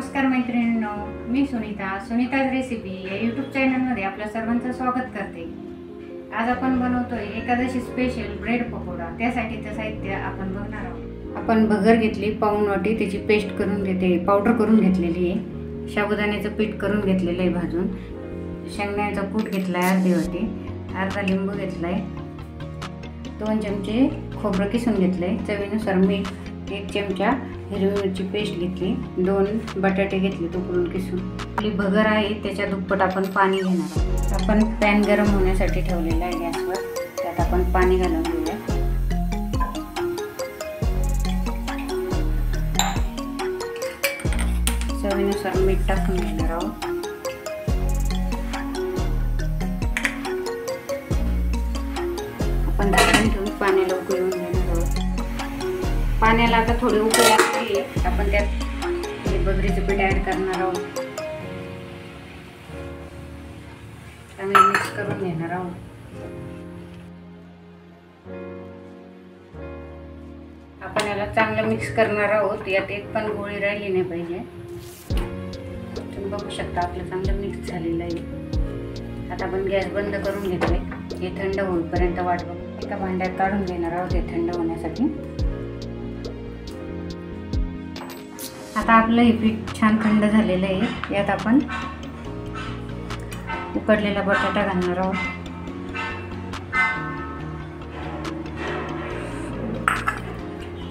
नमस्कार मैत्रिणींनो, मी सुनीताज रेसिपी या यूट्यूब चॅनलमध्ये आपल्या सर्वांचं स्वागत करते। आज आपण बनवतोय एकादशी स्पेशल ब्रेड पकोडा। त्यासाठीचं साहित्य आपण बघणार आहोत। आपण भगर घेतली पाऊण वाटी, त्याची पेस्ट करून घेते, पावडर करून घेतलेली आहे। साबुदाण्याचं पीठ करून घेतलेलं आहे भाजून। शेंगदाण्याचा कूट घेतलाय अर्धी वाटी, अर्धा लिंबू घेतलाय, 2 चमचे खोबरं किसून घेतलंय, चवीनुसार मीठ, 1 चमचा हिरवी मिरची पेस्ट घेतली, 2 बटाटे घेतले तुकडून किसून। आपली भगर आहे त्याच्या दुप्पट आपण पाणी घेणार आहोत। आपण पॅन गरम होण्यासाठी ठेवलेला आहे गॅसवर, त्यात आपण पाणी घालून घेऊया। चवीनुसार मीठ टाकून घेणार आहोत। आपण झाकण ठेवून पाण्याला उकळी येऊन घेणार आहोत। पाण्याला आता थोडी उकळी आली, आपण त्यात भगरीचं पीठ ऍड करणार आहोत। चांगले मिक्स करून घेणार आहोत। आपण याला चांगलं मिक्स करणार आहोत। यात एक पण गोळी राहिली नाही पाहिजे। तुम्ही बघू शकता आपलं चांगलं मिक्स झालेलं आहे। आता आपण गॅस बंद करून घेतोय। हे थंड होईपर्यंत वाट बघू। एका भांड्यात काढून घेणार आहोत हे थंड होण्यासाठी। आता आपलं हे पीठ छान थंड झालेलं आहे। यात आपण उकडलेला बटाटा घालणार आहोत,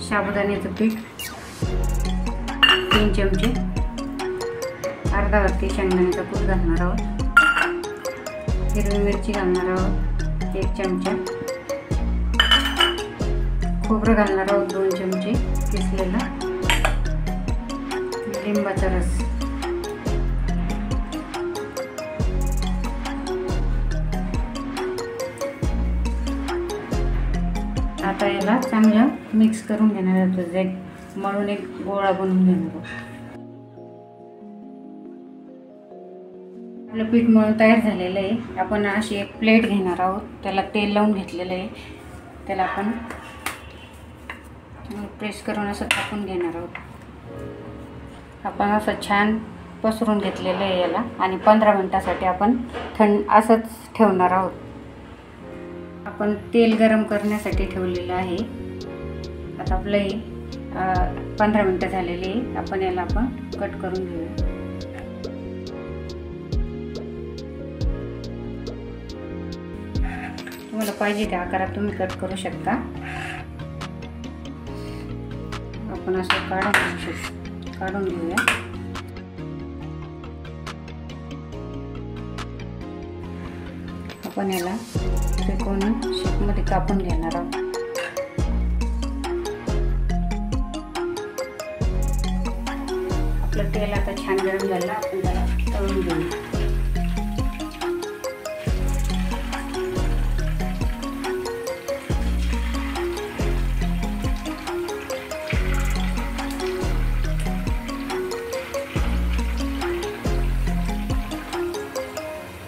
साबुदाण्याचं पीठ 3 चमचे, अर्धा वाटी शेंगदाण्याचा कूट घालणार आहोत, हिरवी मिरची घालणार आहोत 1 चमचा, खोबरं घालणार आहोत 2 चमचे किसलेला, लिंबाचा रस, आता याला चांगलं मिक्स करून घेणार आहोत। मळून एक गोळा बनवून घेणार आहोत। आपलं पीठ मळून तयार झालेलं आहे। आपण अशी एक प्लेट घेणार आहोत, त्याला तेल लावून घेतलेलं आहे, त्याला आपण प्रेस करून असं टाकून घेणार आहोत। आपण असं छान पसरून घेतलेलं आहे याला आणि 15 मिनिटासाठी आपण असंच ठेवणार आहोत। आपण तेल गरम करण्यासाठी ठेवलेलं आहे। आता आपलं हे 15 मिनिटं झालेली आहे। आपण याला कट करून घेऊया। तुम्हाला पाहिजे त्या आकारात तुम्ही कट करू शकता। आपण असं काढून घेऊया। आपण याला त्रिकोणी शेपमध्ये कापून घेणार आहोत। आपलं तेल आता छान गरम झालं, आपण त्याला तळून घेऊया।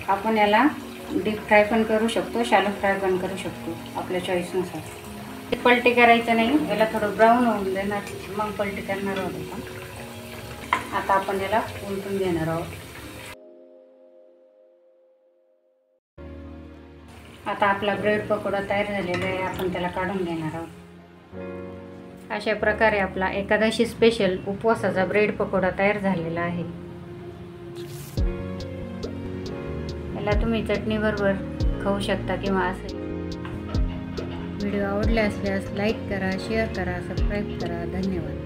आपण याला डीप फ्राय पण करू शकतो, शॅलो फ्राय पण करू शकतो, आपल्या चॉईसनुसार। पलटी करायचं नाही, याला थोडं ब्राऊन होऊन देणार, मग पलटी करणार आहोत आपण। आता आपण याला उलटून घेणार आहोत। आता आपला ब्रेड पकोडा तयार झालेला आहे, आपण त्याला काढून घेणार आहोत। अशा प्रकारे आपला एकादशी स्पेशल उपवासाचा ब्रेड पकोडा तयार झालेला आहे। याला तुम्ही चटणी बरोबर खाऊ शकता किंवा असं। व्हिडिओ आवडले असल्यास लाईक करा, शेअर करा, सबस्क्राईब करा। धन्यवाद।